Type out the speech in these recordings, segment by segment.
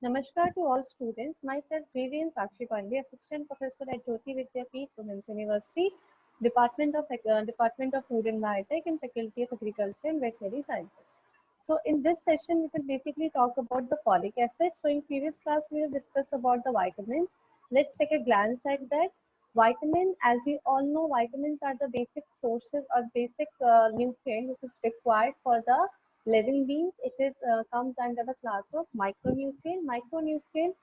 Namaskar to all students. Myself Vivian Sakshi Pandey, Assistant Professor at Jyoti Vidyapeeth, Women's University, Department of Food and Biotech, and Faculty of Agriculture and Veterinary Sciences. So in this session, we will basically talk about the folic acid. So in previous class, we have discussed about the vitamins. Let's take a glance at that. Vitamin, as we all know, vitamins are the basic sources or basic nutrient which is required for the living beings. It is comes under the class of micronutrient. Micronutrient,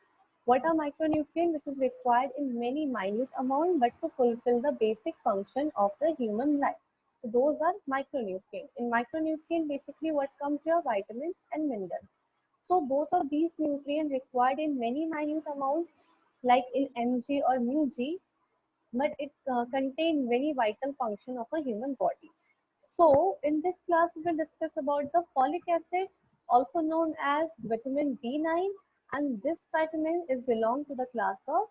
what are micronutrient? Which is required in many minute amount, but to fulfill the basic function of the human life. So those are micronutrient. In micronutrient, basically what comes here? Vitamins and minerals. So both of these nutrients required in many minute amounts, like in mg or μg, but it contains very vital function of a human body. So in this class, we will discuss about the folic acid, also known as vitamin B9, and this vitamin is belong to the class of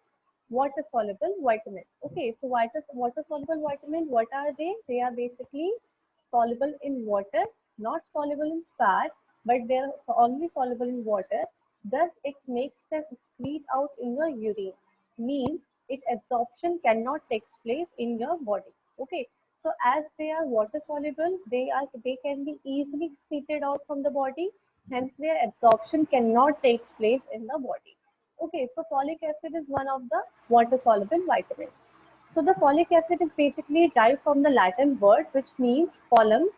water soluble vitamin. Okay, so water soluble vitamin, what are they? They are basically soluble in water, not soluble in fat, but they are only soluble in water. Thus, it makes them excrete out in your urine. Means its absorption cannot take place in your body. Okay, so as they are water soluble, they can be easily excreted out from the body. Hence, their absorption cannot take place in the body. Okay, so folic acid is one of the water soluble vitamins. So the folic acid is basically derived from the Latin word which means pollen,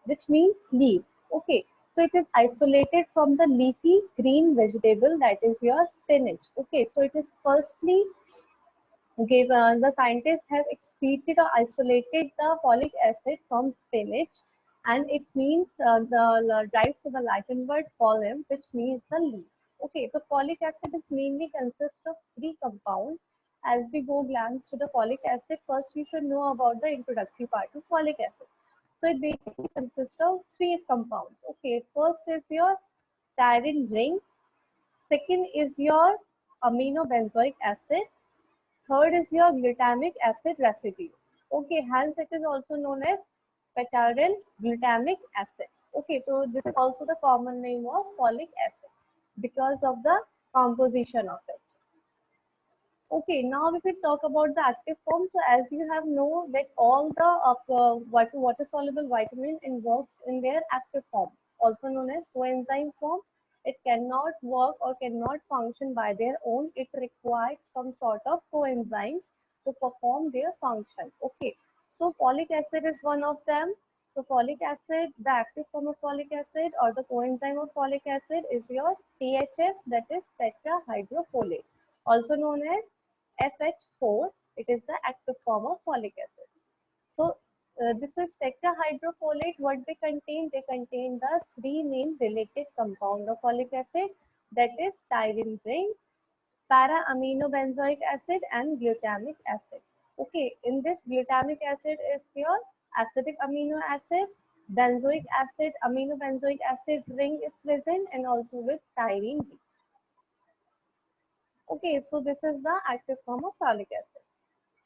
which means leaf. Okay, so it is isolated from the leafy green vegetable that is your spinach. Okay, so it is firstly the scientists have excreted or isolated the folic acid from spinach, and it means derived to the Latin word pollen, which means the leaf. Okay, so folic acid is mainly consists of three compounds. As we go glance to the folic acid, first you should know about the introductory part of folic acid. So it basically consists of three compounds. Okay, first is your styrene ring. Second is your aminobenzoic acid. Third is your glutamic acid residue. Okay, hence it is also known as betaryl glutamic acid. Okay, so this is also the common name of folic acid because of the composition of it. Okay, now we will talk about the active form. So as you have know that all the water soluble vitamin involves in their active form, also known as coenzyme form. It cannot work or cannot function by their own. It requires some sort of coenzymes to perform their function. Okay, so folic acid is one of them. So folic acid, the active form of folic acid or the coenzyme of folic acid is your THF, that is tetrahydrofolate, also known as FH4. It is the active form of folic acid. So this is tetrahydrofolate. What they contain? They contain the three main related compound of folic acid, that is styrene ring, para-aminobenzoic acid, and glutamic acid. Okay, in this glutamic acid is your acidic amino acid, benzoic acid, aminobenzoic acid ring is present, and also with styrene ring. Okay, so this is the active form of folic acid.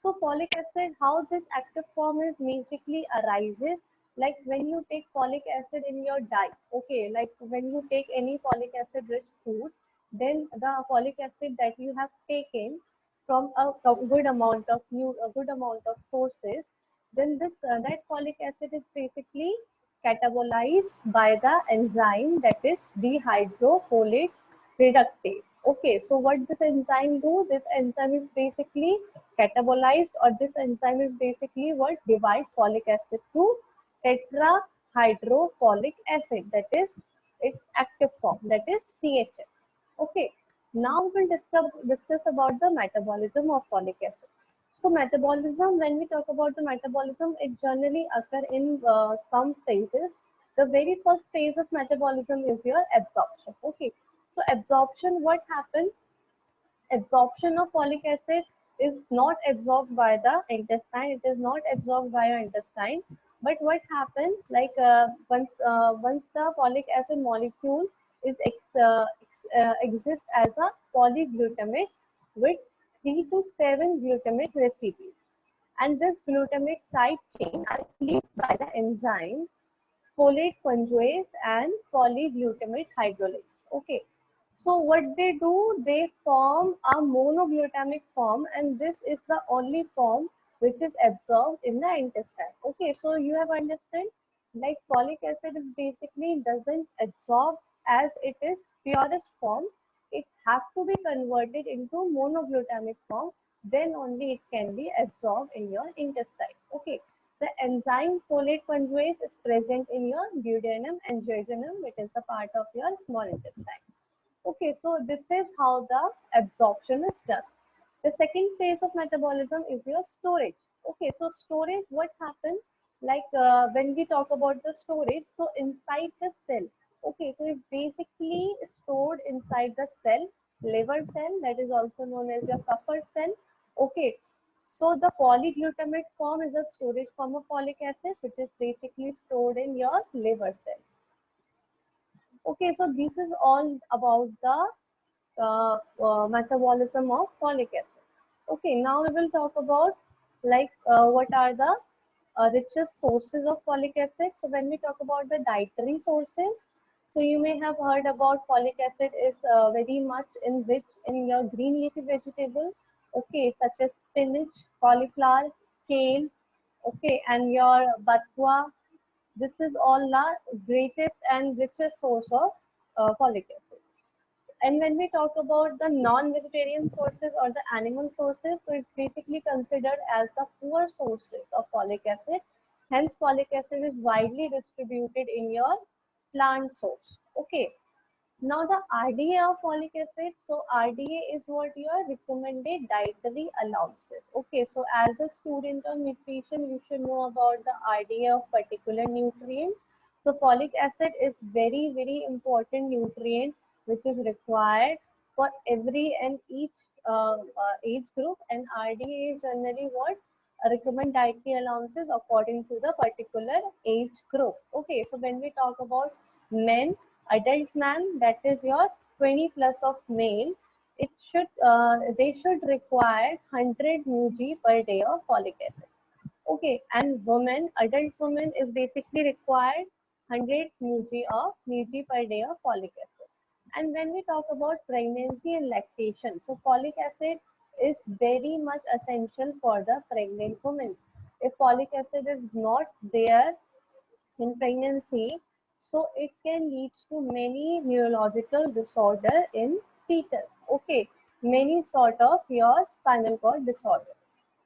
So folic acid, how this active form is basically arises, like when you take folic acid in your diet. Okay, like when you take any folic acid rich food, then the folic acid that you have taken from a good amount of a good amount of sources, then this that folic acid is basically catabolized by the enzyme that is dehydrofolate reductase. Okay, so what this enzyme do? This enzyme is basically catabolized, or this enzyme is basically what divide folic acid to tetrahydrofolic acid, that is its active form, that is THF. Okay, now we'll discuss about the metabolism of folic acid. So metabolism, when we talk about the metabolism, it generally occur in some phases. The very first phase of metabolism is your absorption. Okay, so absorption, what happens? Absorption of folic acid is not absorbed by the intestine. It is not absorbed by your intestine. But what happens, like once the folic acid molecule is exists as a polyglutamate with 3 to 7 glutamate residue, and this glutamate side chain are cleaved by the enzyme folate conjugases and polyglutamate hydrolase. Okay, So what they do, they form a monoglutamic form, and this is the only form which is absorbed in the intestine. Okay, so you have understood, like folic acid is basically doesn't absorb as it is purest form. It have to be converted into monoglutamic form, then only it can be absorbed in your intestine. Okay, the enzyme folate conjugase is present in your duodenum and jejunum, which is the part of your small intestine. Okay, so this is how the absorption is done. The second phase of metabolism is your storage. Okay, so storage, what happens? Like when we talk about the storage, so inside the cell. Okay, so it's basically stored inside the cell, liver cell, that is also known as your Kupffer cell. Okay, so the polyglutamate form is a storage form of folic acid, which is basically stored in your liver cells. Okay, so this is all about the metabolism of folic acid. Okay, now we will talk about like what are the richest sources of folic acid. So when we talk about the dietary sources, so you may have heard about folic acid is very much enriched in your green leafy vegetable. Okay, such as spinach, cauliflower, kale. Okay, and your bathua. This is all the greatest and richest source of folic acid. And when we talk about the non-vegetarian sources or the animal sources, so it's basically considered as the poor sources of folic acid. Hence, folic acid is widely distributed in your plant source. Okay. Now the RDA of folic acid. So RDA is what your recommended dietary allowances. Okay. So as a student on nutrition, you should know about the RDA of particular nutrient. So folic acid is very important nutrient which is required for every and each age group, and RDA is generally what recommend dietary allowances according to the particular age group. Okay, so when we talk about men, adult man, that is your 20 plus of male, it should they should require 100 mg per day of folic acid. Okay, and women, adult women is basically required 100 mg per day of folic acid. And when we talk about pregnancy and lactation, so folic acid is very much essential for the pregnant women. If folic acid is not there in pregnancy, so it can lead to many neurological disorder in fetus. Okay, many sort of your spinal cord disorder.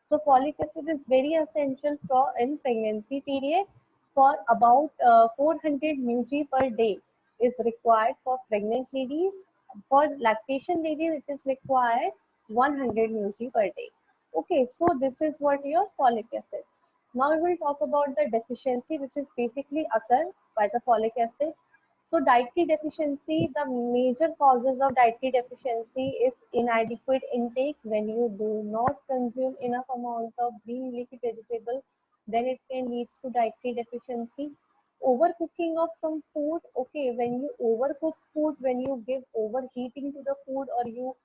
So folic acid is very essential for in pregnancy period. For about 400 mg per day is required for pregnant ladies. For lactation ladies, it is required 100 mg per day. Okay, so this is what your folic acid. Now we will talk about the deficiency which is basically occur by the folic acid. So dietary deficiency, the major causes of dietary deficiency is inadequate intake. When you do not consume enough amount of green leafy vegetable, then it can lead to dietary deficiency. Overcooking of some food, okay, when you overcook food, when you give overheating to the food or you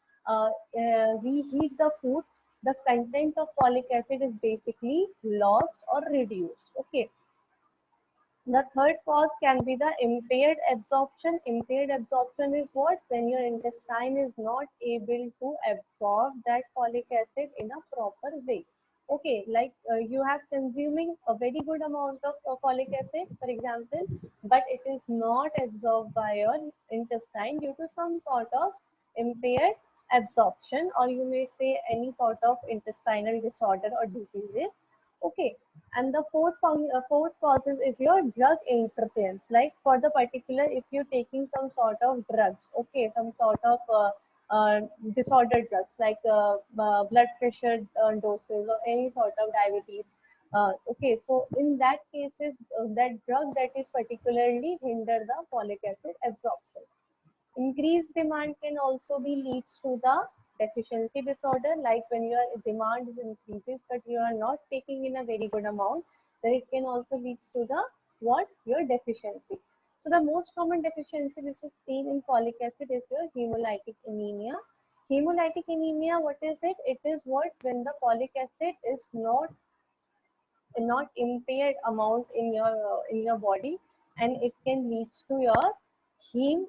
reheat the food, the content of folic acid is basically lost or reduced. Okay, the third cause can be the impaired absorption. Impaired absorption is what? When your intestine is not able to absorb that folic acid in a proper way. Okay, like you have consuming a very good amount of folic acid, for example, but it is not absorbed by your intestine due to some sort of impaired absorption, or you may say any sort of intestinal disorder or diseases. Okay, and the fourth causes is your drug interference. Like for the particular, if you're taking some sort of drugs, okay, some sort of disordered drugs like blood pressure doses or any sort of diabetes. Okay, so in that cases, that drug that is particularly hinder the folic acid absorption. Increased demand can also be leads to the deficiency disorder, like when your demand is increases but you are not taking in a very good amount, then it can also lead to the what? Your deficiency. So the most common deficiency which is seen in folic acid is your hemolytic anemia. Hemolytic anemia, what is it? It is what? When the folic acid is not impaired amount in your body, and it can lead to your heme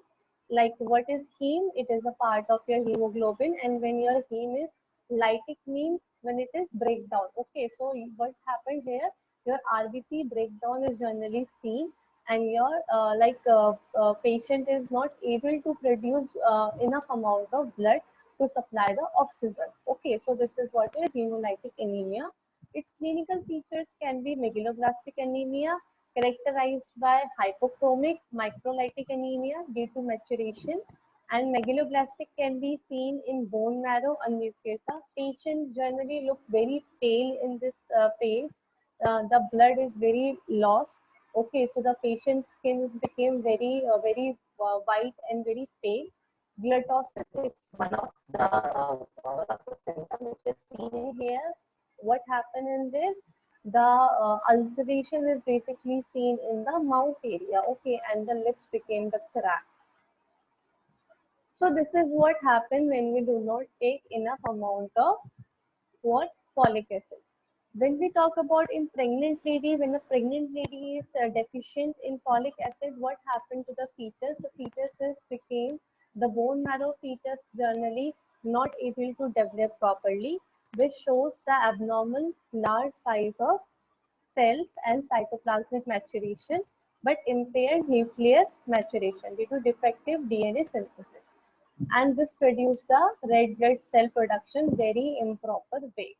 Like what is heme? It is a part of your hemoglobin, and when your heme is lytic means when it is breakdown. Okay, so what happened here? Your RBC breakdown is generally seen, and your patient is not able to produce enough amount of blood to supply the oxygen. Okay, so this is what is hemolytic anemia. Its clinical features can be megaloblastic anemia, characterized by hypochromic microlytic anemia due to maturation, and megaloblastic can be seen in bone marrow unmucosa. Patients generally look very pale in this phase. The blood is very lost. Okay, so the patient's skin became very white and very pale. Gliotosis is one of the symptoms which is seen in here. What happened in this? The ulceration is basically seen in the mouth area, okay, and the lips became the crack. So this is what happened when we do not take enough amount of what? Folic acid. When we talk about in pregnant lady, when a pregnant lady is deficient in folic acid, what happened to the fetus? The fetus is became the bone marrow fetus generally not able to develop properly, which shows the abnormal large size of cells and cytoplasmic maturation, but impaired nuclear maturation due to defective DNA synthesis. And this produced the red blood cell production very improper way.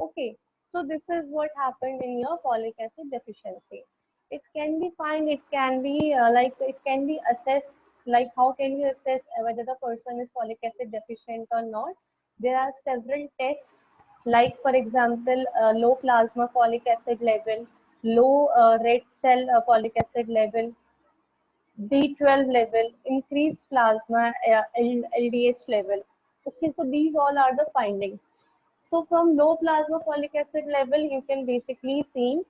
Okay, so this is what happened in your folic acid deficiency. It can be found, it can be it can be assessed, like how can you assess whether the person is folic acid deficient or not. There are several tests, like for example, low plasma folic acid level, low red cell folic acid level, B12 level, increased plasma LDH level. Okay, so these all are the findings. So from low plasma folic acid level, you can basically see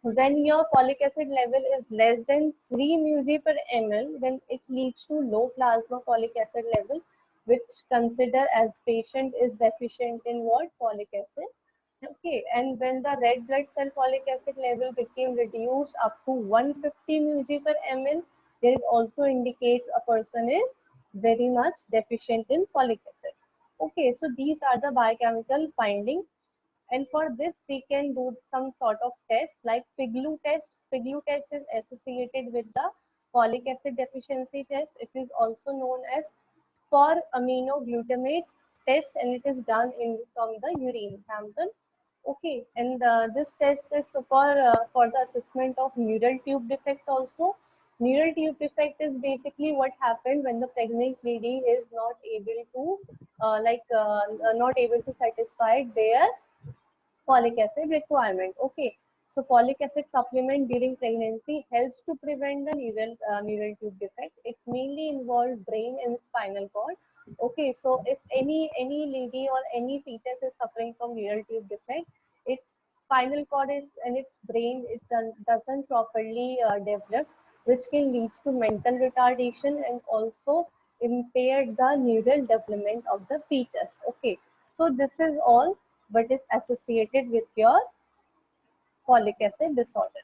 when your folic acid level is less than 3 mg per ml, then it leads to low plasma folic acid level, which consider as patient is deficient in what? Folic acid. Okay, and when the red blood cell folic acid level became reduced up to 150 mg per ml, there is also indicates a person is very much deficient in folic acid. Okay, so these are the biochemical findings, and for this we can do some sort of test like PIGLU test. PIGLU test is associated with the folic acid deficiency test. It is also known as for aminoglutamate test, and it is done in from the urine sample. Okay, and this test is for the assessment of neural tube defect also. Neural tube defect is basically what happened when the pregnant lady is not able to not able to satisfy their folic acid requirement. Okay, so folic acid supplement during pregnancy helps to prevent the neural tube defect. It mainly involves brain and spinal cord. Okay, so if any lady or any fetus is suffering from neural tube defect, its spinal cord is, and its brain doesn't properly develop, which can lead to mental retardation and also impair the neural development of the fetus. Okay, so this is all but is associated with your folic acid disorder.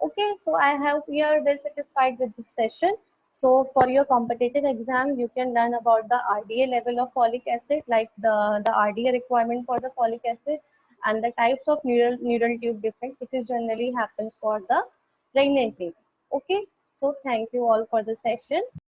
Okay, so I hope you are well satisfied with this session. So for your competitive exam, you can learn about the RDA level of folic acid, like the RDA requirement for the folic acid and the types of neural tube defect, which is generally happens for the pregnant lady. Okay, so thank you all for the session.